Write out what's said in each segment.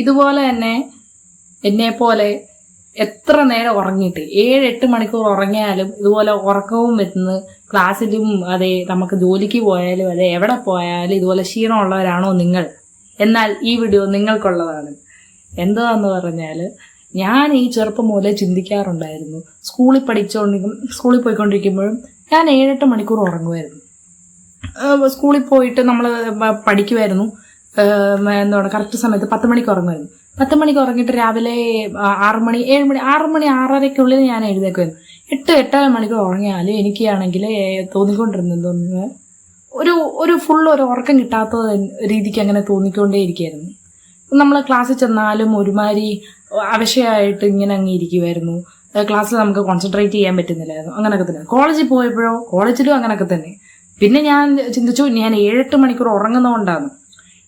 ഇതുപോലെ തന്നെ എന്നെപ്പോലെ എത്ര നേരം ഉറങ്ങിയിട്ട് 7-8 മണിക്കൂർ ഉറങ്ങിയാലും ഇതുപോലെ ഉറക്കവും വരുന്നു. ക്ലാസ്സിലും അതെ, നമുക്ക് ജോലിക്ക് പോയാലും അതെ, എവിടെ പോയാലും ഇതുപോലെ ക്ഷീണമുള്ളവരാണോ നിങ്ങൾ? എന്നാൽ ഈ വീഡിയോ നിങ്ങൾക്കുള്ളതാണ്. എന്താന്ന് പറഞ്ഞാൽ, ഞാൻ ഈ ചെറുപ്പം മുതലേ ചിന്തിക്കാറുണ്ടായിരുന്നു. സ്കൂളിൽ പോയിക്കൊണ്ടിരിക്കുമ്പോഴും ഞാൻ 7-8 മണിക്കൂർ ഉറങ്ങുമായിരുന്നു. സ്കൂളിൽ പോയിട്ട് നമ്മൾ പഠിക്കുമായിരുന്നു. എന്താണ്, കറക്റ്റ് സമയത്ത് 10 മണിക്ക് ഉറങ്ങുമായിരുന്നു. 10 മണിക്ക് ഉറങ്ങിയിട്ട് രാവിലെ 6 മണി 6:30-6:30ക്കുള്ളിൽ ഞാൻ എഴുന്നേക്കുമായിരുന്നു. 8-8.5 മണിക്കൂർ ഉറങ്ങിയാൽ എനിക്കാണെങ്കിൽ തോന്നിക്കൊണ്ടിരുന്നത് ഒരു ഫുൾ ഉറക്കം കിട്ടാത്ത രീതിക്ക് അങ്ങനെ തോന്നിക്കൊണ്ടേ ഇരിക്കുമായിരുന്നു. നമ്മൾ ക്ലാസ്സിൽ ചെന്നാലും ഒരുമാതിരി അവശയായിട്ട് ഇങ്ങനെ അങ്ങ് ഇരിക്കുമായിരുന്നു. ക്ലാസ്സിൽ നമുക്ക് കോൺസെൻട്രേറ്റ് ചെയ്യാൻ പറ്റുന്നില്ലായിരുന്നു. അങ്ങനെയൊക്കെ തന്നെ കോളേജിലും അങ്ങനെയൊക്കെ തന്നെ. പിന്നെ ഞാൻ ചിന്തിച്ചു, ഞാൻ 7-8 മണിക്കൂർ ഉറങ്ങുന്നതുകൊണ്ടാണ്.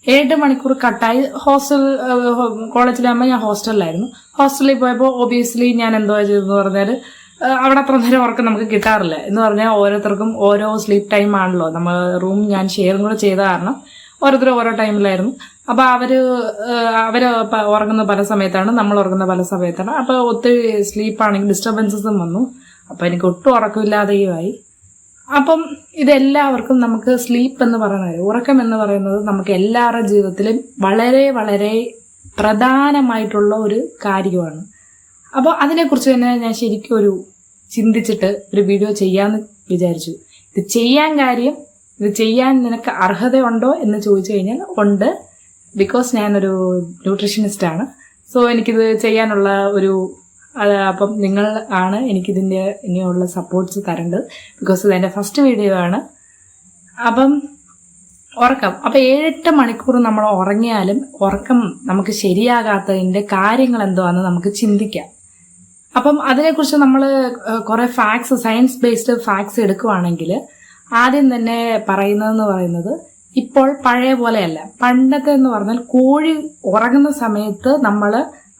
7 മണിക്കൂർ കട്ടായി. കോളേജിലാകുമ്പോൾ ഞാൻ ഹോസ്റ്റലിലായിരുന്നു. ഹോസ്റ്റലിൽ പോയപ്പോൾ ഒബിയസ്ലി ഞാൻ എന്തോ ചെയ്തെന്ന് പറഞ്ഞാൽ, അവിടെ അത്ര നേരം ഉറക്കം നമുക്ക് കിട്ടാറില്ല. എന്ന് പറഞ്ഞാൽ ഓരോരുത്തർക്കും ഓരോ സ്ലീപ്പ് ടൈം ആണല്ലോ. നമ്മൾ റൂം ഞാൻ ഷെയറും കൂടെ ചെയ്ത കാരണം ഓരോരുത്തരും ഓരോ ടൈമിലായിരുന്നു. അപ്പോൾ അവർ ഉറങ്ങുന്ന പല സമയത്താണ്, നമ്മൾ ഉറങ്ങുന്ന പല സമയത്താണ്. അപ്പോൾ ഒത്തിരി സ്ലീപ്പാണെങ്കിൽ ഡിസ്റ്റർബൻസസും വന്നു. അപ്പോൾ എനിക്ക് ഒട്ടും ഉറക്കമില്ലാതെയുമായി. അപ്പം ഇതെല്ലാവർക്കും നമുക്ക് സ്ലീപ്പ് എന്ന് പറയുന്നത്, ഉറക്കം എന്ന് പറയുന്നത് നമുക്ക് എല്ലാവരുടെ ജീവിതത്തിലും വളരെ വളരെ പ്രധാനമായിട്ടുള്ള ഒരു കാര്യമാണ്. അപ്പോൾ അതിനെക്കുറിച്ച് തന്നെ ഞാൻ ശരിക്കും ചിന്തിച്ചിട്ട് ഒരു വീഡിയോ ചെയ്യാമെന്ന് വിചാരിച്ചു. ഇത് ചെയ്യാൻ നിനക്ക് അർഹതയുണ്ടോ എന്ന് ചോദിച്ചു കഴിഞ്ഞാൽ ഉണ്ട്. ബിക്കോസ് ഞാനൊരു ന്യൂട്രീഷനിസ്റ്റാണ്. സോ എനിക്കിത് ചെയ്യാനുള്ള അപ്പം നിങ്ങൾ ആണ് എനിക്കിതിൻ്റെ ഇനിയുള്ള സപ്പോർട്ട്സ് തരേണ്ടത്. ബിക്കോസ് ഇതെൻ്റെ ഫസ്റ്റ് വീഡിയോ ആണ്. അപ്പം ഉറക്കം, അപ്പം 7-8 മണിക്കൂർ നമ്മൾ ഉറങ്ങിയാലും ഉറക്കം നമുക്ക് ശരിയാകാത്തതിൻ്റെ കാര്യങ്ങൾ എന്താണെന്ന് നമുക്ക് ചിന്തിക്കാം. അപ്പം അതിനെക്കുറിച്ച് നമ്മൾ കുറേ സയൻസ് ബേസ്ഡ് ഫാക്ട്സ് എടുക്കുവാണെങ്കിൽ, ആദ്യം തന്നെ പറയുന്നത് ഇപ്പോൾ പഴയ പോലെയല്ല. പണ്ടത്തെ എന്ന് പറഞ്ഞാൽ കോഴി ഉറങ്ങുന്ന സമയത്ത്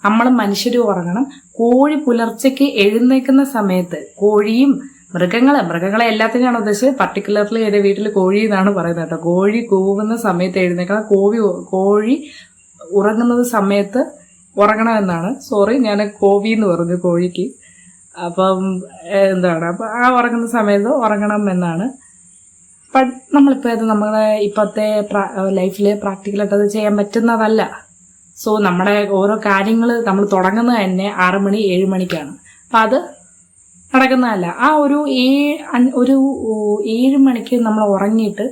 നമ്മൾ മനുഷ്യരും ഉറങ്ങണം. കോഴി പുലർച്ചയ്ക്ക് എഴുന്നേക്കുന്ന സമയത്ത്, കോഴിയും മൃഗങ്ങളെ എല്ലാത്തിനാണ് ഉദ്ദേശിച്ചത്. പർട്ടിക്കുലർലി എൻ്റെ വീട്ടിൽ കോഴി എന്നാണ് പറയുന്നത് കേട്ടോ. കോഴി കൂവുന്ന സമയത്ത് എഴുന്നേക്കണം. കോഴി ഉറങ്ങുന്നത് സമയത്ത് ഉറങ്ങണമെന്നാണ്. സോറി, ഞാൻ കോവി എന്ന് പറഞ്ഞു കോഴിക്ക്. അപ്പം അപ്പം ആ ഉറങ്ങുന്ന സമയത്ത് ഉറങ്ങണം എന്നാണ്. നമ്മളിപ്പോൾ നമ്മുടെ ഇപ്പോഴത്തെ ലൈഫിൽ പ്രാക്ടിക്കലായിട്ട് അത് ചെയ്യാൻ പറ്റുന്നതല്ല. സോ നമ്മുടെ ഓരോ കാര്യങ്ങൾ നമ്മൾ തുടങ്ങുന്നത് തന്നെ 6 മണി 7 മണിക്കാണ്. അപ്പം അത് നടക്കുന്നതല്ല. ആ ഒരു 7 മണിക്ക് നമ്മൾ ഉറങ്ങിയിട്ട്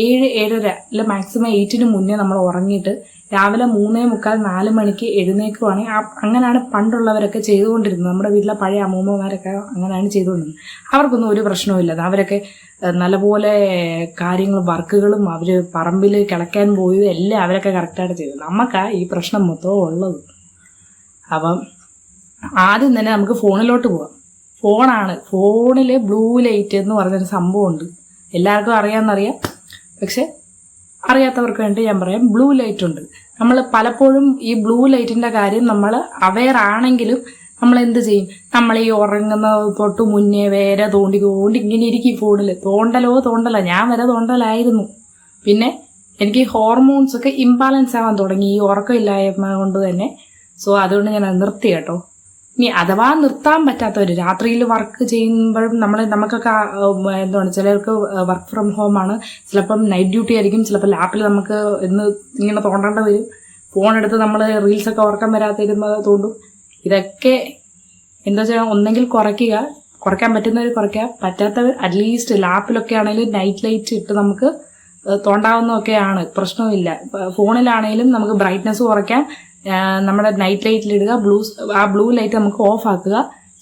7-7:30 അല്ല മാക്സിമം 8-ന് മുന്നേ നമ്മൾ ഉറങ്ങിയിട്ട് രാവിലെ 3:45-4 മണിക്ക് എഴുന്നേക്കുവാണെങ്കിൽ, അങ്ങനെയാണ് പണ്ടുള്ളവരൊക്കെ ചെയ്തുകൊണ്ടിരുന്നത്. നമ്മുടെ വീട്ടിലെ പഴയ അമ്മൂമ്മമാരൊക്കെ അങ്ങനെയാണ് ചെയ്തുകൊണ്ടിരുന്നത്. അവർക്കൊന്നും ഒരു പ്രശ്നവുമില്ല. അവരൊക്കെ നല്ലപോലെ വർക്കുകളും അവർ പറമ്പിൽ കിളയ്ക്കാൻ പോയി എല്ലാം അവരൊക്കെ കറക്റ്റായിട്ട് ചെയ്തു. നമുക്കാ ഈ പ്രശ്നം മൊത്തം ഉള്ളത്. അപ്പം ആദ്യം തന്നെ നമുക്ക് ഫോണിലോട്ട് പോവാം. ഫോണിൽ ബ്ലൂ ലൈറ്റ് എന്ന് പറഞ്ഞൊരു സംഭവമുണ്ട്. എല്ലാവർക്കും അറിയാമെന്നറിയാം. പക്ഷെ അറിയാത്തവർക്ക് വേണ്ടി ഞാൻ പറയാം, ബ്ലൂ ലൈറ്റ് ഉണ്ട്. നമ്മൾ പലപ്പോഴും ഈ ബ്ലൂ ലൈറ്റിന്റെ കാര്യം നമ്മൾ അവെയർ ആണെങ്കിലും നമ്മൾ എന്ത് ചെയ്യും? നമ്മൾ ഈ ഉറങ്ങുന്ന തൊട്ട് മുന്നേ വേറെ തോണ്ടി ഇങ്ങനെ ഇരിക്കും ഫോണിൽ. തോണ്ടല ഞാൻ വരെ തോണ്ടലായിരുന്നു. പിന്നെ എനിക്ക് ഹോർമോൺസ് ഒക്കെ ഇംബാലൻസ് ആവാൻ തുടങ്ങി ഈ ഉറക്കമില്ലായ്മ കൊണ്ട് തന്നെ. സോ അതുകൊണ്ട് ഞാൻ നിർത്തി കേട്ടോ. ഇനി അഥവാ നിർത്താൻ പറ്റാത്തവർ, രാത്രിയിൽ വർക്ക് ചെയ്യുമ്പോഴും നമുക്കൊക്കെ ചിലർക്ക് വർക്ക് ഫ്രം ഹോം ആണ്, ചിലപ്പം നൈറ്റ് ഡ്യൂട്ടി ആയിരിക്കും, ചിലപ്പോൾ ലാപ്പിൽ നമുക്ക് ഇങ്ങനെ തോണ്ടേണ്ട വരും. ഫോണെടുത്ത് നമ്മൾ റീൽസൊക്കെ ഉറക്കം വരാതിരുന്നത് തോണ്ടും. ഇതൊക്കെ എന്താ വെച്ചാൽ ഒന്നെങ്കിൽ കുറയ്ക്കാൻ പറ്റുന്നവർ കുറയ്ക്കുക, പറ്റാത്തവർ അറ്റ്ലീസ്റ്റ് ലാപ്പിലൊക്കെ ആണെങ്കിലും നൈറ്റ് ലൈറ്റ് ഇട്ട് നമുക്ക് തോണ്ടാവുന്നതൊക്കെയാണ്, പ്രശ്നമില്ല. ഫോണിലാണെങ്കിലും നമുക്ക് ബ്രൈറ്റ്നസ് കുറയ്ക്കാം. നമ്മുടെ നൈറ്റ് ലൈറ്റിലിടുക, ആ ബ്ലൂ ലൈറ്റ് നമുക്ക് ഓഫ് ആക്കുക.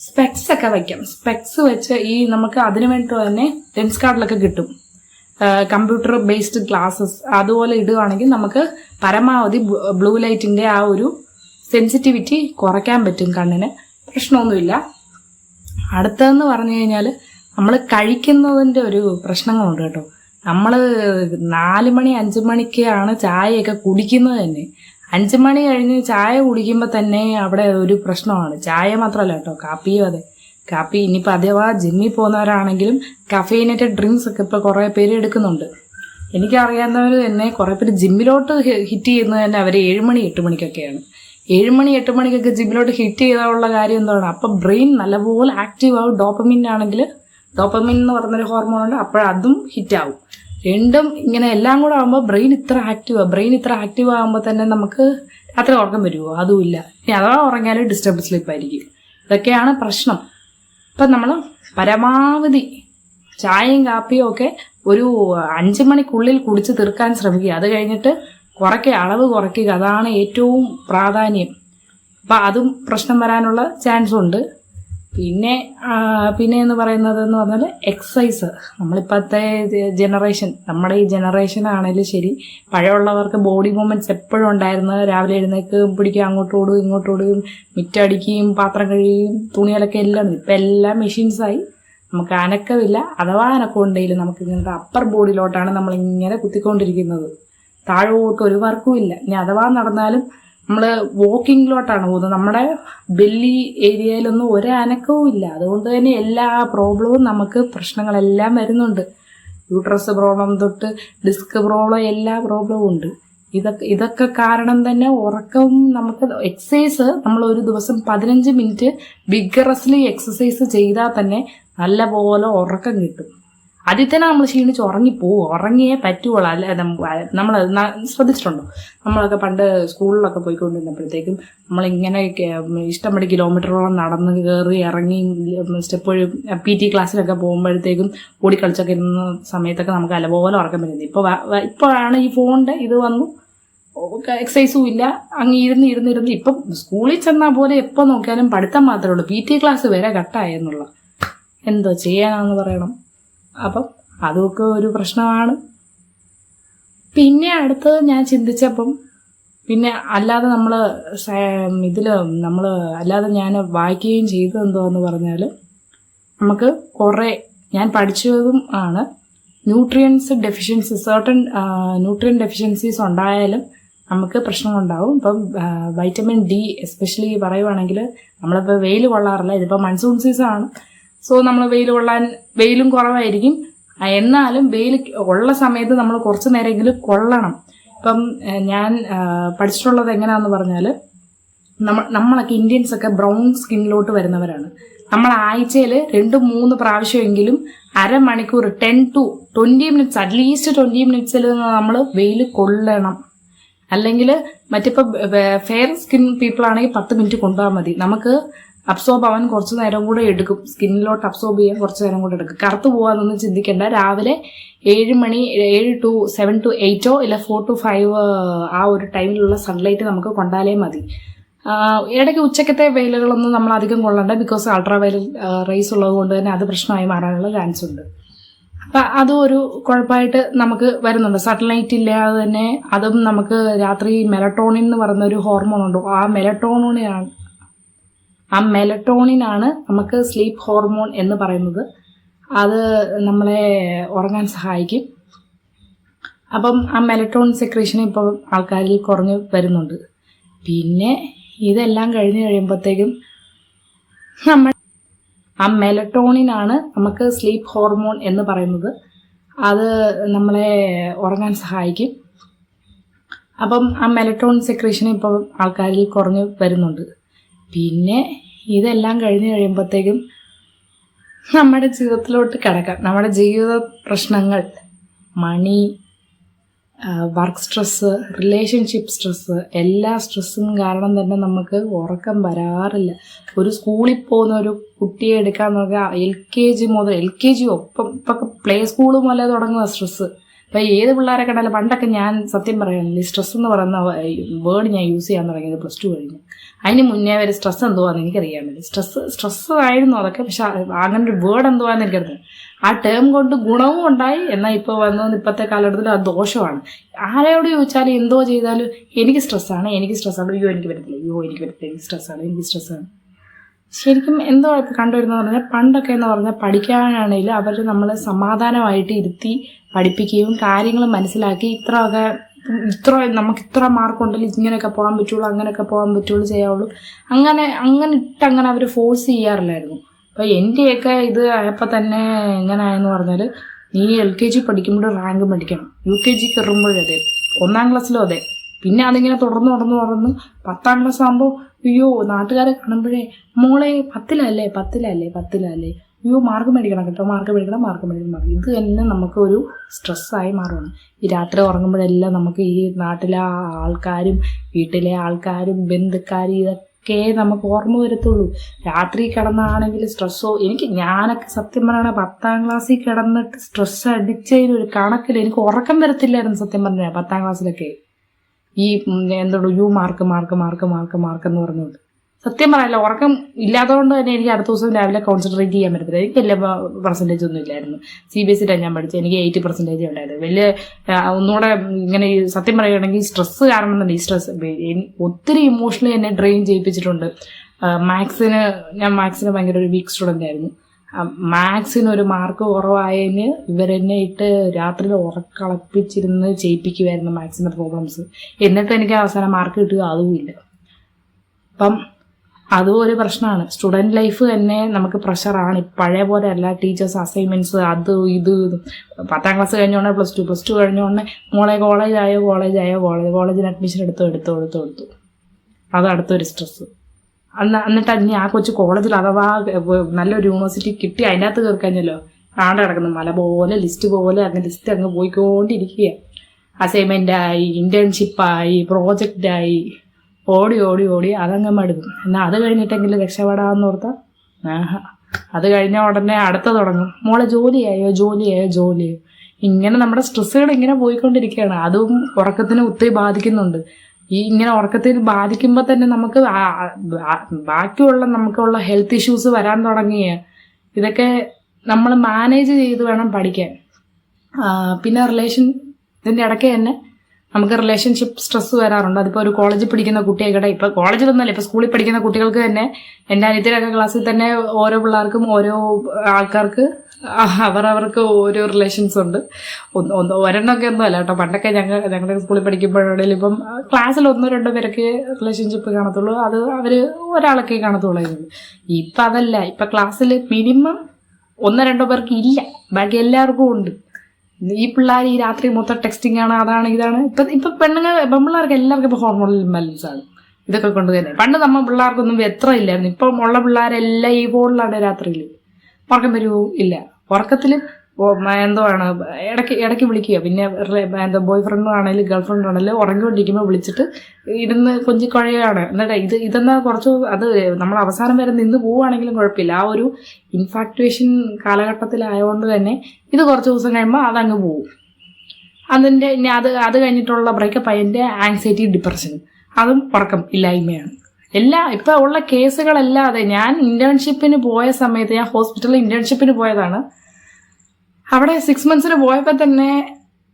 സ്പെക്സ് ഒക്കെ വയ്ക്കാം. സ്പെക്സ് വെച്ച് നമുക്ക് അതിനു വേണ്ടി തന്നെ ലെൻസ് കാർഡിലൊക്കെ കിട്ടും, കമ്പ്യൂട്ടർ ബേസ്ഡ് ഗ്ലാസസ്. അതുപോലെ ഇടുകയാണെങ്കിൽ നമുക്ക് പരമാവധി ബ്ലൂ ലൈറ്റിന്റെ ആ ഒരു സെൻസിറ്റിവിറ്റി കുറയ്ക്കാൻ പറ്റും കണ്ണിന്. പ്രശ്നമൊന്നുമില്ല. അടുത്തതെന്ന് പറഞ്ഞു കഴിഞ്ഞാൽ നമ്മൾ കഴിക്കുന്നതിൻ്റെ ഒരു പ്രശ്നങ്ങളുണ്ട് കേട്ടോ. നമ്മൾ 4 മണി 5 മണിക്കാണ് ചായയൊക്കെ കുടിക്കുന്നത് തന്നെ. 5 മണി കഴിഞ്ഞ് ചായ കുടിക്കുമ്പോൾ തന്നെ അവിടെ ഒരു പ്രശ്നമാണ്. ചായ മാത്രമല്ല കേട്ടോ, കാപ്പിയും അതെ. കാപ്പി ഇനിയിപ്പോൾ അഥവാ ജിമ്മിൽ പോകുന്നവരാണെങ്കിലും കഫീനേറ്റഡ് ഡ്രിങ്ക്സ് ഒക്കെ ഇപ്പോൾ കുറേ പേര് എടുക്കുന്നുണ്ട്. എനിക്കറിയാവുന്നവർ തന്നെ കുറേ പേര് ജിമ്മിലോട്ട് ഹിറ്റ് ചെയ്യുന്നത് തന്നെ അവർ 7 മണി 8 മണിക്കൊക്കെയാണ്. 7 മണി 8 മണിക്കൊക്കെ ജിമ്മിലോട്ട് ഹിറ്റ് ചെയ്താലുള്ള കാര്യം എന്താണ്, അപ്പം ബ്രെയിൻ നല്ലപോലെ ആക്റ്റീവ് ആവും. ഡോപ്പമിൻ ആണെങ്കിൽ ഡോപ്പമിൻ എന്ന് പറഞ്ഞൊരു ഹോർമോൺ ഉണ്ട്, അപ്പോഴതും ഹിറ്റാവും. രണ്ടും ഇങ്ങനെ എല്ലാം കൂടെ ആകുമ്പോൾ ബ്രെയിൻ ഇത്ര ആക്റ്റീവ് ആകുമ്പോൾ തന്നെ നമുക്ക് രാത്രി ഉറക്കം വരുമോ? അതുമില്ല. ഇനി അഥവാ ഉറങ്ങിയാലും ഡിസ്റ്റർബ് സ്ലീപ്പ് ആയിരിക്കും. ഇതൊക്കെയാണ് പ്രശ്നം. ഇപ്പം നമ്മൾ പരമാവധി ചായയും കാപ്പിയും ഒക്കെ ഒരു 5 മണിക്കുള്ളിൽ കുടിച്ച് തീർക്കാൻ ശ്രമിക്കുക. അത് കഴിഞ്ഞിട്ട് അളവ് കുറയ്ക്കുക. അതാണ് ഏറ്റവും പ്രാധാന്യം. അപ്പം അതും പ്രശ്നം വരാനുള്ള ചാൻസ് ഉണ്ട്. പിന്നെ എന്ന് പറഞ്ഞാൽ എക്സസൈസ്. നമ്മളിപ്പോഴത്തെ ജനറേഷൻ, നമ്മുടെ ഈ ജനറേഷൻ ആണെങ്കിലും ശരി, പഴയമുള്ളവർക്ക് ബോഡി മൂവ്മെന്റ്സ് എപ്പോഴും ഉണ്ടായിരുന്നു. രാവിലെ എഴുന്നേക്ക് പിടിക്കുക, അങ്ങോട്ടോടും ഇങ്ങോട്ടോടും, മിറ്റടിക്കുകയും പാത്രം കഴിയുകയും തുണികളൊക്കെ എല്ലാം. ഇപ്പം എല്ലാം മെഷീൻസായി. നമുക്ക് അനക്കമില്ല. അഥവാ അനക്കം ഉണ്ടെങ്കിലും നമുക്ക് ഇങ്ങനത്തെ അപ്പർ ബോഡിയിലോട്ടാണ് നമ്മളിങ്ങനെ കുത്തിക്കൊണ്ടിരിക്കുന്നത്. താഴോട്ട് ഒരു വർക്കും ഇല്ല. ഇനി അഥവാ നടന്നാലും നമ്മൾ വോക്കിങ്ങിലോട്ടാണ് പോകുന്നത്. നമ്മുടെ ബെല്ലി ഏരിയയിലൊന്നും ഒരു അനക്കവും ഇല്ല. അതുകൊണ്ട് തന്നെ എല്ലാ പ്രോബ്ലവും നമുക്ക് പ്രശ്നങ്ങളെല്ലാം വരുന്നുണ്ട്. യൂട്രസ് പ്രോബ്ലം തൊട്ട് ഡിസ്ക് പ്രോബ്ലം, എല്ലാ പ്രോബ്ലവും ഉണ്ട്. ഇതൊക്കെ കാരണം തന്നെ ഉറക്കവും. നമുക്ക് എക്സസൈസ് നമ്മൾ ഒരു ദിവസം 15 മിനിറ്റ് വിഗറസ്ലി എക്സസൈസ് ചെയ്താൽ തന്നെ നല്ല പോലെ ഉറക്കം കിട്ടും. അതിൽ തന്നെ നമ്മൾ ക്ഷീണിച്ച് ഉറങ്ങിപ്പോവും. ഉറങ്ങിയേ പറ്റുള്ളൂ. അല്ല, നമ്മൾ ശ്രദ്ധിച്ചിട്ടുണ്ടോ? നമ്മളൊക്കെ പണ്ട് സ്കൂളിലൊക്കെ പോയിക്കൊണ്ടിരുന്നപ്പോഴത്തേക്കും നമ്മളിങ്ങനെ ഇഷ്ടംപടി കിലോമീറ്ററോളം നടന്ന് കയറി ഇറങ്ങി സ്റ്റെപ്പ് PT ക്ലാസ്സിലൊക്കെ പോകുമ്പോഴത്തേക്കും ഓടിക്കളിച്ചൊക്കെ ഇരുന്ന സമയത്തൊക്കെ നമുക്ക് നല്ലപോലെ ഉറക്കം വരുന്നത്. ഇപ്പോഴാണ് ഈ ഫോണിൻ്റെ ഇത് വന്നു, എക്സസൈസും ഇല്ല. അങ്ങ് ഇരുന്ന് ഇപ്പം സ്കൂളിൽ ചെന്നാൽ പോലെ എപ്പോൾ നോക്കിയാലും പഠിത്തം മാത്രമേ ഉള്ളൂ. PT ക്ലാസ് വരെ കട്ടായെന്നുള്ള എന്തോ ചെയ്യാനാന്ന് പറയണം. അപ്പം അതൊക്കെ ഒരു പ്രശ്നമാണ്. പിന്നെ അടുത്തത് ഞാൻ ചിന്തിച്ചപ്പം, പിന്നെ അല്ലാതെ നമ്മൾ അല്ലാതെ ഞാൻ വായിക്കുകയും ചെയ്തത് എന്തോന്ന് പറഞ്ഞാൽ, നമുക്ക് കുറേ ഞാൻ പഠിച്ചതും ആണ്, nutrients deficiency, certain nutrient deficiencies ഉണ്ടായാലും നമുക്ക് പ്രശ്നങ്ങളുണ്ടാവും. ഇപ്പം വൈറ്റമിൻ D എസ്പെഷ്യലി പറയുവാണെങ്കിൽ, നമ്മളിപ്പോൾ വെയിൽ കൊള്ളാറില്ല. ഇതിപ്പോൾ മൺസൂൺ സീസണാണ്. സോ നമ്മൾ വെയിലും കുറവായിരിക്കും. എന്നാലും വെയിൽ ഉള്ള സമയത്ത് നമ്മൾ കുറച്ച് നേരമെങ്കിലും കൊള്ളണം. ഇപ്പം ഞാൻ പഠിച്ചിട്ടുള്ളത് എങ്ങനെയാണെന്ന് പറഞ്ഞാൽ, നമ്മളൊക്കെ ഇന്ത്യൻസൊക്കെ ബ്രൗൺ സ്കിന്നിലോട്ട് വരുന്നവരാണ്. നമ്മൾ ആഴ്ചയിൽ 2-3 പ്രാവശ്യമെങ്കിലും അരമണിക്കൂർ 10 to 20 മിനിറ്റ്സ്, അറ്റ്ലീസ്റ്റ് 20 മിനിറ്റ്സിൽ നമ്മൾ വെയിൽ കൊള്ളണം. അല്ലെങ്കിൽ മറ്റിപ്പോൾ ഫെയർ സ്കിൻ പീപ്പിൾ ആണെങ്കിൽ 10 മിനിറ്റ് കൊണ്ടുപോകാൻ മതി. നമുക്ക് അബ്സോർബ് ആവാൻ കുറച്ച് നേരം കൂടെ എടുക്കും. സ്കിന്നിലോട്ട് അബ്സോർബ് ചെയ്യാൻ കുറച്ച് നേരം കൂടെ എടുക്കും. കറുത്ത് പോകാനൊന്നും ചിന്തിക്കേണ്ട. രാവിലെ 7 to 7 to 8 ഇല്ല 4 to 5 ആ ഒരു ടൈമിലുള്ള സൺലൈറ്റ് നമുക്ക് കൊണ്ടാലേ മതി. ഇടയ്ക്ക് ഉച്ചക്കത്തെ വെയിലുകളൊന്നും നമ്മൾ അധികം കൊള്ളണ്ട. ബിക്കോസ് അൾട്രാ വയലറ്റ് റേസ് ഉള്ളത് കൊണ്ട് തന്നെ അത് പ്രശ്നമായി മാറാനുള്ള ചാൻസ് ഉണ്ട്. അപ്പം അതും ഒരു കുഴപ്പമായിട്ട് നമുക്ക് വരുന്നുണ്ട്. സൺലൈറ്റ് ഇല്ലാതെ തന്നെ അതും നമുക്ക് രാത്രി മെലട്ടോണിൻ എന്ന് പറയുന്ന ഒരു ഹോർമോൺ ഉണ്ട്. ആ മെലട്ടോണിനാണ് നമുക്ക് സ്ലീപ്പ് ഹോർമോൺ എന്ന് പറയുന്നത്. അത് നമ്മളെ ഉറങ്ങാൻ സഹായിക്കും. അപ്പം ആ മെലട്ടോണിൻ സെക്രീഷൻ ഇപ്പോൾ ആൾക്കാരിൽ കുറഞ്ഞ് വരുന്നുണ്ട്. പിന്നെ ഇതെല്ലാം കഴിഞ്ഞ് കഴിയുമ്പോഴത്തേക്കും ആ മെലട്ടോണിനാണ് നമുക്ക് സ്ലീപ്പ് ഹോർമോൺ എന്ന് പറയുന്നത്. അത് നമ്മളെ ഉറങ്ങാൻ സഹായിക്കും. അപ്പം ആ മെലട്ടോണിൻ സെക്രീഷൻ ഇപ്പോൾ ആൾക്കാരിൽ കുറഞ്ഞ് വരുന്നുണ്ട്. പിന്നെ ഇതെല്ലാം കഴിഞ്ഞ് കഴിയുമ്പോഴത്തേക്കും നമ്മുടെ ജീവിതത്തിലോട്ട് കിടക്കാം. നമ്മുടെ ജീവിത പ്രശ്നങ്ങൾ, മണി, വർക്ക് സ്ട്രെസ്സ്, റിലേഷൻഷിപ്പ് സ്ട്രെസ്സ്, എല്ലാ സ്ട്രെസ്സും കാരണം തന്നെ നമുക്ക് ഉറക്കം വരാറില്ല. ഒരു സ്കൂളിൽ പോകുന്ന ഒരു കുട്ടിയെ എടുക്കാൻ നോക്കിയാൽ LKG ഇപ്പം പ്ലേ സ്കൂൾ മുതലേ തുടങ്ങുക സ്ട്രെസ്സ്. അപ്പം ഏത് പിള്ളേരെ കണ്ടാലും, പണ്ടൊക്കെ ഞാൻ സത്യം പറയാനില്ല, സ്ട്രെസ് എന്ന് പറയുന്ന വേർഡ് ഞാൻ യൂസ് ചെയ്യാൻ തുടങ്ങിയത് +2 കഴിഞ്ഞ്. അതിന് മുന്നേ വരെ സ്ട്രെസ് എന്തുവാന്ന് എനിക്കറിയാൻ വേണ്ടി. സ്ട്രെസ് ആയിരുന്നു അതൊക്കെ. പക്ഷെ അങ്ങനെ ഒരു വേർഡ് എന്തുവാന്ന് എനിക്കറിയാം. ആ ടേം കൊണ്ട് ഗുണവും ഉണ്ടായി. എന്നാൽ ഇപ്പോൾ വന്നത് ഇപ്പോഴത്തെ കാലഘട്ടത്തിൽ അത് ദോഷമാണ്. ആരോട് ചോദിച്ചാലും എന്തോ ചെയ്താലും എനിക്ക് സ്ട്രെസ്സാണ്. അയ്യോ എനിക്ക് പറ്റത്തില്ല, എനിക്ക് സ്ട്രെസ്സാണ്. ശരിക്കും എന്തോ ഇപ്പോൾ കണ്ടുവരുന്നതെന്ന് പറഞ്ഞാൽ, പണ്ടൊക്കെ എന്ന് പറഞ്ഞാൽ പഠിക്കാനാണെങ്കിലും അവർ നമ്മളെ സമാധാനമായിട്ട് ഇരുത്തി പഠിപ്പിക്കുകയും കാര്യങ്ങൾ മനസ്സിലാക്കി നമുക്ക് ഇത്ര മാർക്കുണ്ടല്ലോ, ഇങ്ങനെയൊക്കെ പോകാൻ പറ്റുള്ളൂ, അങ്ങനെയൊക്കെ പോകാൻ പറ്റുള്ളൂ, ചെയ്യാവുള്ളൂ, അങ്ങനെ അവർ ഫോഴ്സ് ചെയ്യാറില്ലായിരുന്നു. അപ്പോൾ എൻ്റെയൊക്കെ ഇത് ആയപ്പോൾ തന്നെ എങ്ങനെയായെന്ന് പറഞ്ഞാൽ, നീ LKG പഠിക്കുമ്പോൾ റാങ്ക് മേടിക്കണം, UKG കയറുമ്പോഴും അതെ, 1ാം ക്ലാസ്സിലും അതെ. പിന്നെ അതിങ്ങനെ തുടർന്ന് 10ാം ക്ലാസ് ആകുമ്പോൾ അയ്യോ നാട്ടുകാരെ കാണുമ്പോഴേ മോളെ 10ലല്ലേ അയ്യോ മാർക്ക് മേടിക്കണം കേട്ടോ, മാർക്ക് മേടിക്കണം. ഇത് തന്നെ നമുക്ക് ഒരു സ്ട്രെസ്സായി മാറുകയാണ്. ഈ രാത്രി ഉറങ്ങുമ്പോഴെല്ലാം നമുക്ക് ഈ നാട്ടിലെ ആൾക്കാരും വീട്ടിലെ ആൾക്കാരും ബന്ധുക്കാരും ഇതൊക്കെ നമുക്ക് ഓർമ്മ വരത്തുള്ളൂ. രാത്രി കിടന്നാണെങ്കിൽ സ്ട്രെസ്സോ, ഞാനൊക്കെ സത്യം പറയുകയാണെങ്കിൽ 10ാം ക്ലാസ്സിൽ കിടന്നിട്ട് സ്ട്രെസ് അടിച്ചതിനൊരു കണക്കിൽ എനിക്ക് ഉറക്കം വരത്തില്ലായിരുന്നു സത്യം പറഞ്ഞാൽ. 10ാം ക്ലാസ്സിലൊക്കെ ഈ മാർക്ക് എന്ന് പറഞ്ഞുകൊണ്ട് സത്യം പറയല്ല, ഉറക്കം ഇല്ലാത്തതുകൊണ്ട് തന്നെ എനിക്ക് അടുത്ത ദിവസം രാവിലെ കോൺസെൻട്രേറ്റ് ചെയ്യാൻ പറ്റത്തില്ല. എനിക്ക് വലിയ പെർസെൻറ്റേജ് ഒന്നും ഇല്ലായിരുന്നു. CBSE ഞാൻ പഠിച്ചത്, എനിക്ക് 80% ഉണ്ടായിരുന്നു. വലിയ ഒന്നുകൂടെ ഇങ്ങനെ സത്യം പറയുകയാണെങ്കിൽ സ്ട്രെസ് കാരണം തന്നെ ഈ സ്ട്രെസ് ഒത്തിരി ഇമോഷണലി എന്നെ ഡ്രെയിൻ ചെയ്യിപ്പിച്ചിട്ടുണ്ട്. ഞാൻ മാത്സിന് ഭയങ്കര ഒരു വീക്ക് സ്റ്റുഡൻ്റ് ആയിരുന്നു. മാത്സിന് ഒരു മാർക്ക് കുറവായതിന് ഇവരെന്നെ ഇട്ട് രാത്രിയിൽ ഉറക്കളപ്പിച്ചിരുന്ന് ചെയ്യിപ്പിക്കുമായിരുന്നു മാത്സിൻ്റെ പ്രോബ്ലംസ്. എന്നിട്ട് എനിക്ക് അവസാനം മാർക്ക് കിട്ടുക അതുമില്ല. അപ്പം അതും ഒരു പ്രശ്നമാണ്. സ്റ്റുഡൻറ് ലൈഫ് തന്നെ നമുക്ക് പ്രഷറാണ്. പഴയ പോലെ അല്ല, ടീച്ചേഴ്സ് അസൈൻമെൻറ്റ്സ് അത് ഇത്. 10ാം ക്ലാസ് കഴിഞ്ഞോണ്ടേ പ്ലസ് ടു കഴിഞ്ഞോണ്ടേ മോളെ കോളേജിന് അഡ്മിഷൻ എടുത്തു. അത് അടുത്തൊരു സ്ട്രെസ്. എന്നിട്ട് ആ കൊച്ചു കോളേജിൽ അഥവാ നല്ലൊരു യൂണിവേഴ്സിറ്റി കിട്ടി അതിൻ്റെ അകത്ത് കയറിക്കഴിഞ്ഞല്ലോ ആടെ കിടക്കുന്നു മല പോലെ ലിസ്റ്റ് പോലെ അങ്ങ് പോയിക്കൊണ്ടിരിക്കുക. അസൈൻമെൻറ്റായി, ഇൻറ്റേൺഷിപ്പായി, പ്രോജക്റ്റായി, ഓടി അതങ്ങ് മടുക്കും. എന്നാൽ അത് കഴിഞ്ഞിട്ടെങ്കിലും രക്ഷപ്പെടാമെന്ന് ഓർത്താൽ അത് കഴിഞ്ഞ ഉടനെ അടുത്ത തുടങ്ങും, മോളെ ജോലിയായോ. ഇങ്ങനെ നമ്മുടെ സ്ട്രെസ്സുകൾ ഇങ്ങനെ പോയിക്കൊണ്ടിരിക്കുകയാണ്. അതും ഉറക്കത്തിന് ഒത്തിരി ബാധിക്കുന്നുണ്ട്. ഇങ്ങനെ ഉറക്കത്തിൽ ബാധിക്കുമ്പോൾ തന്നെ നമുക്ക് ബാക്കിയുള്ള നമുക്കുള്ള ഹെൽത്ത് ഇഷ്യൂസ് വരാൻ തുടങ്ങിയ ഇതൊക്കെ നമ്മൾ മാനേജ് ചെയ്ത് വേണം പഠിക്കാൻ. പിന്നെ ഇതിൻ്റെ ഇടയ്ക്ക് തന്നെ നമുക്ക് റിലേഷൻഷിപ്പ് സ്ട്രെസ് വരാറുണ്ട്. അതിപ്പോൾ ഒരു കോളേജിൽ പഠിക്കുന്ന കുട്ടിയായിക്കട്ടെ, ഇപ്പോൾ കോളേജിലൊന്നുമല്ല, ഇപ്പോൾ സ്കൂളിൽ പഠിക്കുന്ന കുട്ടികൾക്ക് തന്നെ, എൻ്റെ അനിയത്തിയുടെ ക്ലാസ്സിൽ തന്നെ ഓരോ പിള്ളേർക്കും ഓരോ ആൾക്കാർക്ക് അവരവർക്ക് ഓരോ റിലേഷൻസ് ഉണ്ട്. ഒരെണ്ണമൊക്കെ ഒന്നും അല്ല കേട്ടോ. പണ്ടൊക്കെ ഞങ്ങളുടെ സ്കൂളിൽ പഠിക്കുമ്പോഴാണെങ്കിലും ഇപ്പം ക്ലാസ്സിൽ 1-2 പേരൊക്കെ റിലേഷൻഷിപ്പ് കാണത്തുള്ളൂ. അത് അവർ ഒരാളൊക്കെ കാണത്തുള്ളായിരുന്നു. ഇപ്പം അതല്ല, ഇപ്പം ക്ലാസ്സിൽ മിനിമം 1-2 പേർക്ക് ഇല്ല, ബാക്കി എല്ലാവർക്കും ഉണ്ട്. ഈ പിള്ളേർ ഈ രാത്രി മൊത്തം ടെക്സ്റ്റിംഗ് ആണ്, അതാണ് ഇതാണ്. ഇപ്പം പെൺപിള്ളേർക്ക് എല്ലാവർക്കും ഇപ്പോൾ ഹോർമോണൽ ഇംബാലൻസ് ആണ്. ഇതൊക്കെ കൊണ്ട് തന്നെ പണ്ട് നമ്മൾ പിള്ളേർക്കൊന്നും എത്ര ഇല്ലായിരുന്നു. ഇപ്പം ഉള്ള പിള്ളേരെല്ലാം ഈ ഫോണിലാണ് രാത്രിയിൽ. ഉറക്കം വരുമോ? ഇല്ല. ഉറക്കത്തിൽ എന്തുവാണ് ഇടയ്ക്ക് വിളിക്കുക. പിന്നെ ബോയ് ഫ്രണ്ടും ആണെങ്കിലും ഗേൾ ഫ്രണ്ടും ആണെങ്കിലും ഉറങ്ങിക്കൊണ്ടിരിക്കുമ്പോൾ വിളിച്ചിട്ട് ഇരുന്ന് കുഴയാണ്. എന്നിട്ട് ഇതെന്നാ കുറച്ച് അത് നമ്മൾ അവസാനം വരെ നിന്ന് പോവുകയാണെങ്കിലും കുഴപ്പമില്ല. ആ ഒരു ഇൻഫാക്ച്വേഷൻ കാലഘട്ടത്തിലായതുകൊണ്ട് തന്നെ ഇത് കുറച്ച് ദിവസം കഴിയുമ്പോൾ അതങ്ങ് പോവും. അതിൻ്റെ ഇനി അത് കഴിഞ്ഞിട്ടുള്ള ബ്രേക്കപ്പ് അതിൻ്റെ ആങ്സൈറ്റി, ഡിപ്രഷൻ, അതും ഉറക്കം ഇല്ലായ്മയാണ്. ഇപ്പം ഉള്ള കേസുകളെല്ലാം അതെ. ഞാൻ ഇന്റേൺഷിപ്പിന് പോയ സമയത്ത്, ഞാൻ ഹോസ്പിറ്റലിൽ ഇന്റേൺഷിപ്പിന് പോയതാണ്. അവിടെ 6 monthsന് പോയപ്പോൾ തന്നെ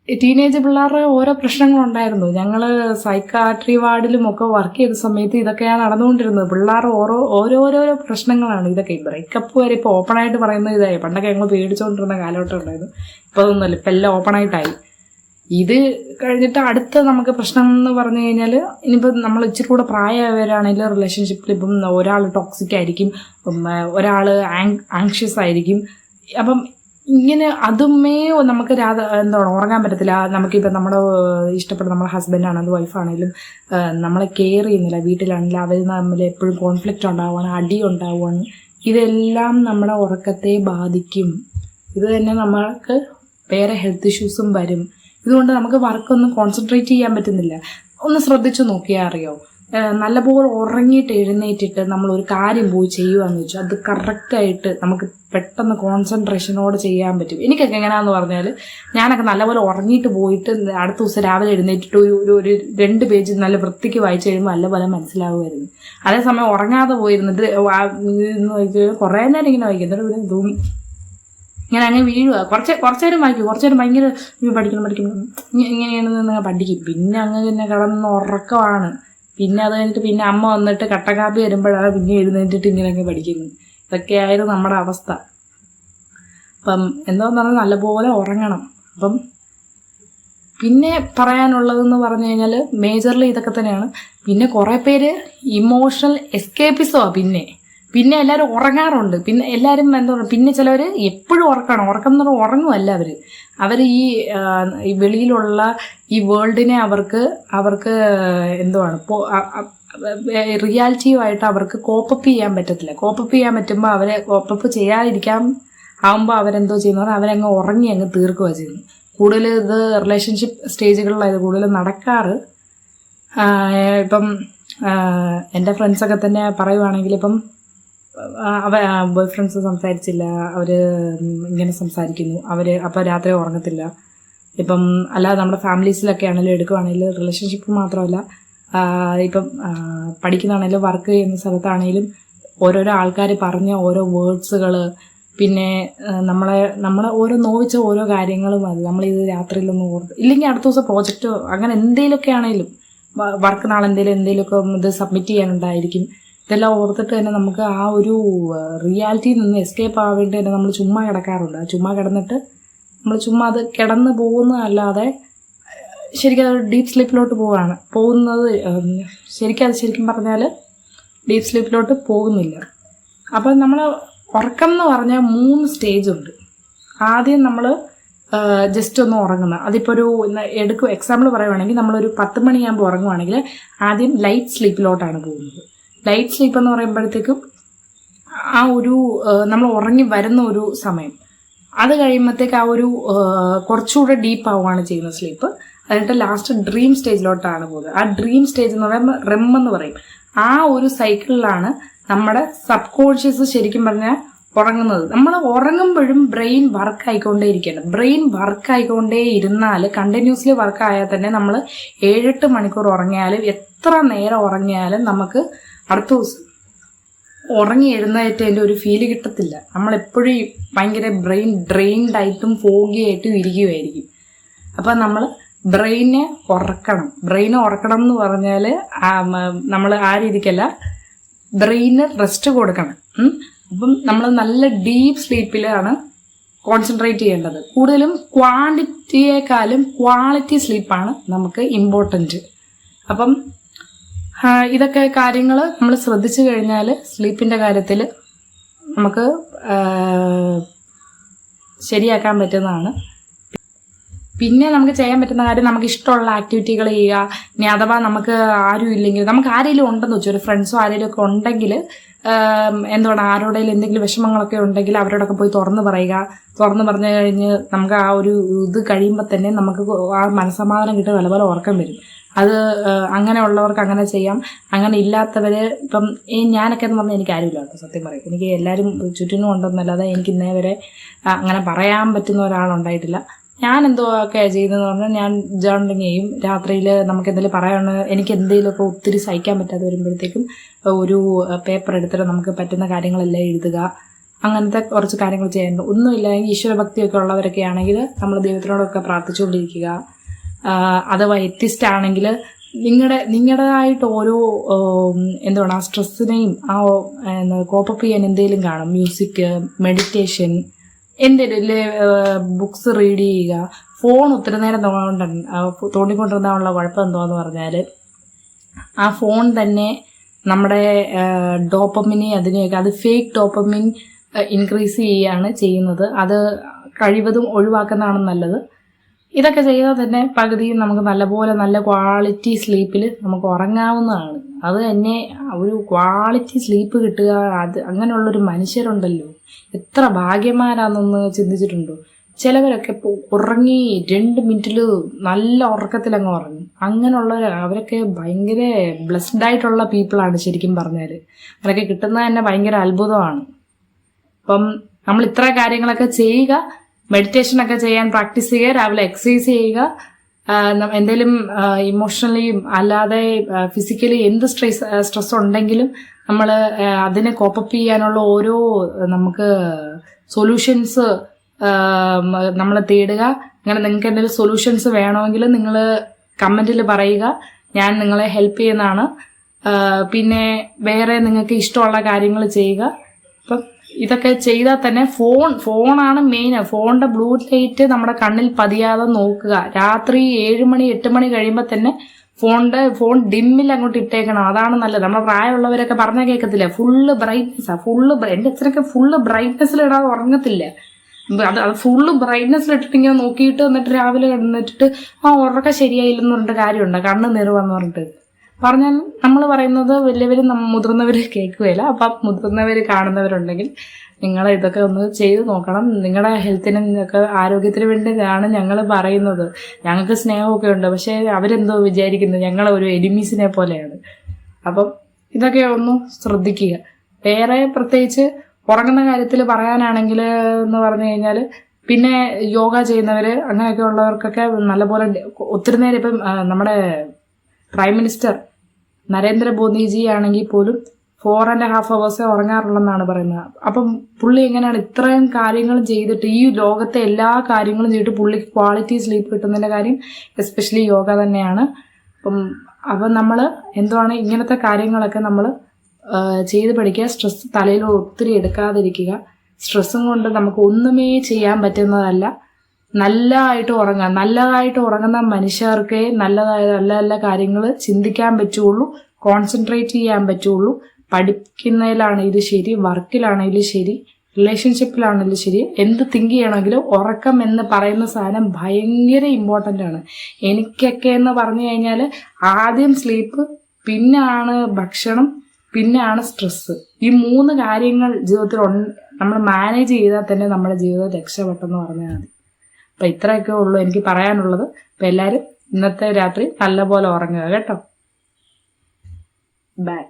ടീനേജ് പിള്ളേരുടെ ഓരോ പ്രശ്നങ്ങളുണ്ടായിരുന്നു. ഞങ്ങൾ സൈക്കാട്രി വാർഡിലും ഒക്കെ വർക്ക് ചെയ്ത സമയത്ത് ഇതൊക്കെയാണ് നടന്നുകൊണ്ടിരുന്നത്. പിള്ളേർ ഓരോരോ പ്രശ്നങ്ങളാണ് ഇതൊക്കെ. ബ്രേക്കപ്പ് വരെ ഇപ്പോൾ ഓപ്പണായിട്ട് പറയുന്നത് ഇതായി. പണ്ടൊക്കെ ഞങ്ങൾ പേടിച്ചുകൊണ്ടിരുന്ന കാലഘട്ടം ഉണ്ടായിരുന്നു. ഇപ്പോൾ അതൊന്നുമല്ല, ഇപ്പം എല്ലാം ഓപ്പണായിട്ടായി. ഇത് കഴിഞ്ഞിട്ട് അടുത്ത നമുക്ക് പ്രശ്നം എന്ന് പറഞ്ഞു കഴിഞ്ഞാൽ, ഇനിയിപ്പോൾ നമ്മൾ ഇച്ചിരി കൂടെ പ്രായമായവരാണെങ്കിൽ റിലേഷൻഷിപ്പിൽ ഇപ്പം ഒരാൾ ടോക്സിക് ആയിരിക്കും, ഒരാൾ ആങ്ഷ്യസ് ആയിരിക്കും. അപ്പം ഇങ്ങനെ അതുമേ നമുക്ക് ഉറങ്ങാൻ പറ്റത്തില്ല. നമുക്കിപ്പോൾ നമ്മുടെ ഇഷ്ടപ്പെട്ട നമ്മുടെ ഹസ്ബൻഡാണെങ്കിലും വൈഫാണെങ്കിലും നമ്മളെ കെയർ ചെയ്യുന്നില്ല. വീട്ടിലാണെങ്കിലും അവർ തമ്മിൽ എപ്പോഴും കോൺഫ്ലിക്റ്റ് ഉണ്ടാവുകയാണ്, അടി ഉണ്ടാവുകയാണ്. ഇതെല്ലാം നമ്മുടെ ഉറക്കത്തെ ബാധിക്കും. ഇത് തന്നെ നമ്മൾക്ക് വേറെ ഹെൽത്ത് ഇഷ്യൂസും വരും. ഇതുകൊണ്ട് നമുക്ക് വർക്കൊന്നും കോൺസെൻട്രേറ്റ് ചെയ്യാൻ പറ്റുന്നില്ല. ഒന്ന് ശ്രദ്ധിച്ചു നോക്കിയാൽ അറിയോ, നല്ലപോലെ ഉറങ്ങിയിട്ട് എഴുന്നേറ്റിട്ട് നമ്മൾ ഒരു കാര്യം പോയി ചെയ്യുകയെന്ന് വെച്ചാൽ അത് കറക്റ്റായിട്ട് നമുക്ക് പെട്ടെന്ന് കോൺസെൻട്രേഷനോടെ ചെയ്യാൻ പറ്റും. എനിക്കൊക്കെ എങ്ങനെയാണെന്ന് പറഞ്ഞാൽ, ഞാനൊക്കെ നല്ലപോലെ ഉറങ്ങിയിട്ട് പോയിട്ട് അടുത്ത ദിവസം രാവിലെ എഴുന്നേറ്റിട്ട് ഒരു 2 പേജ് നല്ല വൃത്തിക്ക് വായിച്ചു കഴിയുമ്പോൾ നല്ലപോലെ മനസ്സിലാവുമായിരുന്നു. അതേസമയം ഉറങ്ങാതെ പോയിരുന്നിട്ട് കുറേ നേരം ഇങ്ങനെ വായിക്കും, എന്നിട്ട് പിന്നെ തോന്നി ഇങ്ങനെ അങ്ങനെ വീഴുക. കുറച്ച് നേരം വായിക്കും, കുറച്ച് നേരം ഭയങ്കര പഠിക്കണം ഇങ്ങനെയാണെന്ന് പഠിക്കും. പിന്നെ അങ്ങ് തന്നെ കിടന്ന് ഉറക്കമാണ്. പിന്നെ അത് കഴിഞ്ഞിട്ട് പിന്നെ അമ്മ വന്നിട്ട് കട്ടക്കാപ്പി വരുമ്പോഴാണ് പിന്നെ എഴുന്നേറ്റിട്ട് ഇങ്ങനെയൊക്കെ പഠിക്കുന്നത്. ഇതൊക്കെയായിരുന്നു നമ്മുടെ അവസ്ഥ. അപ്പം എന്താണെന്ന് പറഞ്ഞാൽ നല്ലപോലെ ഉറങ്ങണം. അപ്പം പിന്നെ പറയാനുള്ളതെന്ന് പറഞ്ഞു കഴിഞ്ഞാൽ മേജർലി ഇതൊക്കെ തന്നെയാണ്. പിന്നെ കുറേ പേര് ഇമോഷണൽ എസ്കേപ്പിസമാണ്. പിന്നെ പിന്നെ എല്ലാവരും ഉറങ്ങാറുണ്ട്. പിന്നെ എല്ലാവരും എന്താ പറയുക, പിന്നെ ചിലവർ എപ്പോഴും ഉറക്കണം എന്ന് പറഞ്ഞാൽ ഉറങ്ങുമല്ല അവർ ഈ വെളിയിലുള്ള ഈ വേൾഡിനെ അവർക്ക് എന്തുവാണ് റിയാലിറ്റിയുമായിട്ട് അവർക്ക് കോപ്പപ്പ് ചെയ്യാൻ പറ്റത്തില്ല. കോപ്പപ്പ് ചെയ്യാൻ പറ്റുമ്പോൾ അവരെ കോപ്പപ്പ് ചെയ്യാതിരിക്കാൻ ആകുമ്പോൾ അവരെന്തോ ചെയ്യുന്ന പറഞ്ഞാൽ അവരങ്ങ് ഉറങ്ങി അങ്ങ് തീർക്കുക ചെയ്യുന്നു. കൂടുതൽ ഇത് റിലേഷൻഷിപ്പ് സ്റ്റേജുകളിലായത് കൂടുതൽ നടക്കാറ്. ഇപ്പം എൻ്റെ ഫ്രണ്ട്സൊക്കെ തന്നെ പറയുവാണെങ്കിൽ ഇപ്പം ബോയ് ഫ്രണ്ട്സ് സംസാരിച്ചില്ല, അവർ ഇങ്ങനെ സംസാരിക്കുന്നു, അപ്പോൾ രാത്രി ഉറങ്ങത്തില്ല. ഇപ്പം അല്ലാതെ നമ്മുടെ ഫാമിലീസിലൊക്കെ ആണെങ്കിലും എടുക്കുവാണെങ്കിൽ റിലേഷൻഷിപ്പ് മാത്രമല്ല, ഇപ്പം പഠിക്കുന്നതാണെങ്കിലും വർക്ക് ചെയ്യുന്ന സ്ഥലത്താണെങ്കിലും ഓരോരോ ആൾക്കാർ പറഞ്ഞ ഓരോ വേർഡ്സുകൾ, പിന്നെ നമ്മളെ ഓരോ നോവിച്ച ഓരോ കാര്യങ്ങളും അത് നമ്മളിത് രാത്രിയിലൊന്നും ഇല്ലെങ്കിൽ അടുത്ത ദിവസം പ്രോജക്റ്റോ അങ്ങനെ എന്തെങ്കിലുമൊക്കെ ആണെങ്കിലും വർക്ക് നാളെ എന്തെങ്കിലുമൊക്കെ ഇത് സബ്മിറ്റ് ചെയ്യാനുണ്ടായിരിക്കും. ഇതെല്ലാം ഓർത്തിട്ട് തന്നെ നമുക്ക് ആ ഒരു റിയാലിറ്റിയിൽ നിന്ന് എസ്കേപ്പ് ആവാൻ വേണ്ടി തന്നെ നമ്മൾ ചുമ്മാ കിടക്കാറുണ്ട്. ചുമ്മാ കിടന്നിട്ട് നമ്മൾ ചുമ്മാ അത് കിടന്ന് പോകുന്നതല്ലാതെ ശരിക്കും അത് ഡീപ്പ് സ്ലീപ്പിലോട്ട് പോകുന്നത് ശരിക്കും പറഞ്ഞാൽ ഡീപ്പ് സ്ലീപ്പിലോട്ട് പോകുന്നില്ല. അപ്പം നമ്മൾ ഉറക്കം എന്ന് പറഞ്ഞാൽ 3 സ്റ്റേജ് ഉണ്ട്. ആദ്യം നമ്മൾ ജസ്റ്റ് ഒന്ന് ഉറങ്ങുന്ന, അതിപ്പോൾ ഒരു എക്സാമ്പിൾ പറയുവാണെങ്കിൽ നമ്മളൊരു 10 മണിയാകുമ്പോൾ ഉറങ്ങുവാണെങ്കിൽ ആദ്യം ലൈറ്റ് സ്ലീപ്പിലോട്ടാണ് പോകുന്നത്. ലൈറ്റ് സ്ലീപ്പ് എന്ന് പറയുമ്പോഴത്തേക്കും ആ ഒരു നമ്മൾ ഉറങ്ങി വരുന്ന ഒരു സമയം, അത് കഴിയുമ്പോഴത്തേക്ക് ആ ഒരു കുറച്ചുകൂടെ ഡീപ്പ് ആവുകയാണ് ചെയ്യുന്നത് സ്ലീപ്പ്. എന്നിട്ട് ലാസ്റ്റ് ഡ്രീം സ്റ്റേജിലോട്ടാണ് പോകുന്നത്. ആ ഡ്രീം സ്റ്റേജ് എന്ന് പറയുമ്പോൾ REM എന്ന് പറയും. ആ ഒരു സൈക്കിളിലാണ് നമ്മുടെ സബ് കോൺഷ്യസ് ശരിക്കും പറഞ്ഞാൽ ഉറങ്ങുന്നത്. നമ്മൾ ഉറങ്ങുമ്പോഴും ബ്രെയിൻ വർക്ക് ആയിക്കൊണ്ടേ ബ്രെയിൻ വർക്ക് ആയിക്കൊണ്ടേ ഇരുന്നാൽ കണ്ടിന്യൂസ്ലി വർക്ക് ആയാൽ തന്നെ നമ്മൾ 7-8 മണിക്കൂർ ഉറങ്ങിയാലും എത്ര നേരം ഉറങ്ങിയാലും നമുക്ക് അടുത്ത ദിവസം ഉറങ്ങി എഴുന്നേറ്റതിൻ്റെ ഒരു ഫീല് കിട്ടത്തില്ല. നമ്മളെപ്പോഴും ഭയങ്കര ബ്രെയിൻ ഡ്രെയിൻഡ് ആയിട്ടും ഫോഗി ആയിട്ടും ഇരിക്കുമായിരിക്കും. അപ്പം നമ്മൾ ബ്രെയിനെ ഉറക്കണം എന്ന് പറഞ്ഞാൽ നമ്മൾ ആ രീതിക്കല്ല, ബ്രെയിന് റെസ്റ്റ് കൊടുക്കണം. അപ്പം നമ്മൾ നല്ല ഡീപ്പ് സ്ലീപ്പിലാണ് കോൺസെൻട്രേറ്റ് ചെയ്യേണ്ടത്. കൂടുതലും ക്വാണ്ടിറ്റിയേക്കാളും ക്വാളിറ്റി സ്ലീപ്പാണ് നമുക്ക് ഇമ്പോർട്ടൻറ്റ്. അപ്പം ഇതൊക്കെ കാര്യങ്ങൾ നമ്മൾ ശ്രദ്ധിച്ചു കഴിഞ്ഞാൽ സ്ലീപ്പിൻ്റെ കാര്യത്തിൽ നമുക്ക് ശരിയാക്കാൻ പറ്റുന്നതാണ്. പിന്നെ നമുക്ക് ചെയ്യാൻ പറ്റുന്ന കാര്യം, നമുക്ക് ഇഷ്ടമുള്ള ആക്ടിവിറ്റികൾ ചെയ്യുക. ഇനി അഥവാ നമുക്ക് ആരും ഇല്ലെങ്കിൽ, നമുക്ക് ആരെങ്കിലും ഉണ്ടെന്ന് വെച്ചാൽ ഒരു ഫ്രണ്ട്സോ ആരെങ്കിലും ഒക്കെ ഉണ്ടെങ്കിൽ എന്താണ് ആരോടെങ്കിലും എന്തെങ്കിലും വിഷമങ്ങളൊക്കെ ഉണ്ടെങ്കിൽ അവരോടൊക്കെ പോയി തുറന്നു പറഞ്ഞു കഴിഞ്ഞ് നമുക്ക് ആ ഒരു ഇത് കഴിയുമ്പോൾ തന്നെ നമുക്ക് ആ മനസ്സമാധാനം കിട്ടുക, നല്ലപോലെ ഉറക്കം വരും. അത് അങ്ങനെ ഉള്ളവർക്ക് അങ്ങനെ ചെയ്യാം. അങ്ങനെ ഇല്ലാത്തവർ ഇപ്പം ഞാനൊക്കെ എന്ന് പറഞ്ഞാൽ എനിക്ക് ആരുമില്ല കേട്ടോ, സത്യം പറയും. എനിക്ക് എല്ലാവരും ചുറ്റിനും ഉണ്ടെന്നല്ലാതെ എനിക്ക് ഇന്നേ വരെ അങ്ങനെ പറയാൻ പറ്റുന്ന ഒരാളുണ്ടായിട്ടില്ല. ഞാൻ എന്തൊക്കെ ചെയ്യുന്നതെന്ന് പറഞ്ഞാൽ ഞാൻ ജേർണലിങ് ചെയ്യും. രാത്രിയിൽ നമുക്ക് എന്തെങ്കിലും പറയാനോ എനിക്ക് എന്തെങ്കിലുമൊക്കെ ഒത്തിരി സഹിക്കാൻ പറ്റാതെ വരുമ്പോഴത്തേക്കും ഒരു പേപ്പർ എടുത്തിട്ട് നമുക്ക് പറ്റുന്ന കാര്യങ്ങളെല്ലാം എഴുതുക. അങ്ങനത്തെ കുറച്ച് കാര്യങ്ങൾ ചെയ്യാനുണ്ട്. ഒന്നുമില്ലെങ്കിൽ ഈശ്വരഭക്തിയൊക്കെ ഉള്ളവരൊക്കെ ആണെങ്കിൽ നമ്മൾ ദൈവത്തിനോടൊക്കെ പ്രാർത്ഥിച്ചുകൊണ്ടിരിക്കുക. അഥവാ എത്തിസ്റ്റ് ആണെങ്കിൽ നിങ്ങളുടേതായിട്ട് ഓരോ എന്താണ് ആ സ്ട്രെസ്സിനെയും ആ കോപ്പപ്പ് ചെയ്യാൻ എന്തെങ്കിലും കാണും. മ്യൂസിക്, മെഡിറ്റേഷൻ, എന്തെങ്കിലും ബുക്സ് റീഡ് ചെയ്യുക. ഫോൺ ഒത്തിരി നേരം തോണ്ടിക്കൊണ്ടിരുന്നുള്ള കുഴപ്പം എന്തോന്ന് പറഞ്ഞാൽ ആ ഫോൺ തന്നെ നമ്മുടെ ഡോപ്പമിനെ അതിനെയൊക്കെ അത് ഫേക്ക് ഡോപ്പമിൻ ഇൻക്രീസ് ചെയ്യുകയാണ് ചെയ്യുന്നത്. അത് കഴിവതും ഒഴിവാക്കുന്നതാണ് നല്ലത്. ഇതൊക്കെ ചെയ്താൽ തന്നെ പകുതിയും നമുക്ക് നല്ലപോലെ നല്ല ക്വാളിറ്റി സ്ലീപ്പിൽ നമുക്ക് ഉറങ്ങാവുന്നതാണ്. അത് തന്നെ ഒരു ക്വാളിറ്റി സ്ലീപ്പ് കിട്ടുക, അത് അങ്ങനെയുള്ളൊരു മനുഷ്യരുണ്ടല്ലോ, എത്ര ഭാഗ്യന്മാരാണെന്ന് ചിന്തിച്ചിട്ടുണ്ടോ? ചിലവരൊക്കെ ഇപ്പോൾ ഉറങ്ങി 2 മിനിറ്റിൽ നല്ല ഉറക്കത്തിലങ്ങ് ഉറങ്ങും. അങ്ങനെയുള്ളവർ അവരൊക്കെ ഭയങ്കര ബ്ലെസ്ഡ് ആയിട്ടുള്ള പീപ്പിളാണ് ശരിക്കും പറഞ്ഞാൽ. അവരൊക്കെ കിട്ടുന്നത് തന്നെ ഭയങ്കര അത്ഭുതമാണ്. അപ്പം നമ്മൾ ഇത്ര കാര്യങ്ങളൊക്കെ ചെയ്യുക, മെഡിറ്റേഷനൊക്കെ ചെയ്യാൻ പ്രാക്ടീസ് ചെയ്യുക, രാവിലെ എക്സസൈസ് ചെയ്യുക. എന്തെങ്കിലും ഇമോഷണലിയും അല്ലാതെ ഫിസിക്കലി എന്ത് സ്ട്രെസ് ഉണ്ടെങ്കിലും നമ്മൾ അതിനെ കോപ്പപ്പ് ചെയ്യാനുള്ള ഓരോ നമുക്ക് സൊല്യൂഷൻസ് നമ്മൾ തേടുക. അങ്ങനെ നിങ്ങൾക്ക് എന്തെങ്കിലും സൊല്യൂഷൻസ് വേണമെങ്കിൽ നിങ്ങൾ കമൻറ്റിൽ പറയുക, ഞാൻ നിങ്ങളെ ഹെൽപ്പ് ചെയ്യുന്നതാണ്. പിന്നെ വേറെ നിങ്ങൾക്ക് ഇഷ്ടമുള്ള കാര്യങ്ങൾ ചെയ്യുക. അപ്പം ഇതൊക്കെ ചെയ്താൽ തന്നെ ഫോണാണ് മെയിൻ. ഫോണിന്റെ ബ്ലൂ ലൈറ്റ് നമ്മുടെ കണ്ണിൽ പതിയാതെ നോക്കുക. രാത്രി 7 മണി 8 മണി കഴിയുമ്പോൾ തന്നെ ഫോൺ ഡിമ്മിൽ അങ്ങോട്ട് ഇട്ടേക്കണം, അതാണ് നല്ലത്. നമ്മളെ പ്രായമുള്ളവരൊക്കെ പറഞ്ഞാൽ കേൾക്കത്തില്ല, ഫുള്ള് ബ്രൈറ്റ്നസ്സാ, എൻ്റെ അച്ഛനൊക്കെ ഫുള്ള് ബ്രൈറ്റ്നസ്സിൽ ഇടാതെ ഉറങ്ങത്തില്ല. അത് ഫുള്ള് ബ്രൈറ്റ്നസ്സിൽ ഇട്ടിട്ട് ഇങ്ങനെ നോക്കിയിട്ട് എന്നിട്ട് രാവിലെ കിടന്നിട്ട് ഉറക്കം ശരിയായില്ലെന്ന് പറഞ്ഞിട്ട് കാര്യമുണ്ടോ, കണ്ണ് നെറുവാന്ന് പറഞ്ഞിട്ട് പറഞ്ഞാൽ നമ്മൾ പറയുന്നത് വലിയവരും മുതിർന്നവർ കേൾക്കുകയില്ല. അപ്പം മുതിർന്നവർ കാണുന്നവരുണ്ടെങ്കിൽ നിങ്ങൾ ഇതൊക്കെ ഒന്ന് ചെയ്ത് നോക്കണം. നിങ്ങളുടെ ഹെൽത്തിനും ഒക്കെ ആരോഗ്യത്തിന് വേണ്ടിയാണ് ഞങ്ങൾ പറയുന്നത്. ഞങ്ങൾക്ക് സ്നേഹമൊക്കെ ഉണ്ട്, പക്ഷേ അവരെന്തോ വിചാരിക്കുന്നത് ഞങ്ങളെ ഒരു എനിമീസിനെ പോലെയാണ്. അപ്പം ഇതൊക്കെ ഒന്ന് ശ്രദ്ധിക്കുക. വേറെ പ്രത്യേകിച്ച് ഉറങ്ങുന്ന കാര്യത്തിൽ പറയാനാണെങ്കിൽ എന്ന് പറഞ്ഞു കഴിഞ്ഞാൽ, പിന്നെ യോഗ ചെയ്യുന്നവർ അങ്ങനെയൊക്കെ ഉള്ളവർക്കൊക്കെ നല്ലപോലെ ഒത്തിരി നേരം, ഇപ്പം നമ്മുടെ പ്രൈം മിനിസ്റ്റർ നരേന്ദ്രമോദിജി ആണെങ്കിൽ പോലും 4.5 hours ഉറങ്ങാറുള്ളെന്നാണ് പറയുന്നത്. അപ്പം പുള്ളി എങ്ങനെയാണ് ഇത്രയും കാര്യങ്ങളും ചെയ്തിട്ട്, ഈ ലോകത്തെ എല്ലാ കാര്യങ്ങളും ചെയ്തിട്ട് പുള്ളിക്ക് ക്വാളിറ്റി സ്ലീപ്പ് കിട്ടുന്നതിൻ്റെ കാര്യം എസ്പെഷ്യലി യോഗ തന്നെയാണ്. അപ്പം നമ്മൾ എന്തുവാണ് ഇങ്ങനത്തെ കാര്യങ്ങളൊക്കെ നമ്മൾ ചെയ്ത് പഠിക്കുക. സ്ട്രെസ് തലയിൽ ഒത്തിരി എടുക്കാതിരിക്കുക. സ്ട്രെസ്സും കൊണ്ട് നമുക്ക് ഒന്നുമേ ചെയ്യാൻ പറ്റുന്നതല്ല. നല്ലതായിട്ട് ഉറങ്ങുന്ന മനുഷ്യർക്കേ നല്ല നല്ല കാര്യങ്ങൾ ചിന്തിക്കാൻ പറ്റുള്ളൂ, കോൺസെൻട്രേറ്റ് ചെയ്യാൻ പറ്റുള്ളൂ. പഠിക്കുന്നതിലാണെങ്കിലും ശരി, വർക്കിലാണെങ്കിലും ശരി, റിലേഷൻഷിപ്പിലാണെങ്കിലും ശരി, എന്ത് തിങ്ക് ചെയ്യണമെങ്കിലും ഉറക്കം എന്ന് പറയുന്ന സാധനം ഭയങ്കര ഇമ്പോർട്ടൻ്റ് ആണ്. എനിക്കൊക്കെ എന്ന് പറഞ്ഞു കഴിഞ്ഞാൽ ആദ്യം സ്ലീപ്പ്, പിന്നെയാണ് ഭക്ഷണം, പിന്നെയാണ് സ്ട്രെസ്സ്. ഈ 3 കാര്യങ്ങൾ ജീവിതത്തിൽ നമ്മൾ മാനേജ് ചെയ്താൽ തന്നെ നമ്മുടെ ജീവിതം രക്ഷപ്പെട്ടെന്ന് പറഞ്ഞാൽ മതി. അപ്പം ഇത്രയൊക്കെ ഉള്ളൂ എനിക്ക് പറയാനുള്ളത്. അപ്പം എല്ലാവരും ഇന്നത്തെ രാത്രി നല്ലപോലെ ഉറങ്ങുക കേട്ടോ. ബൈ.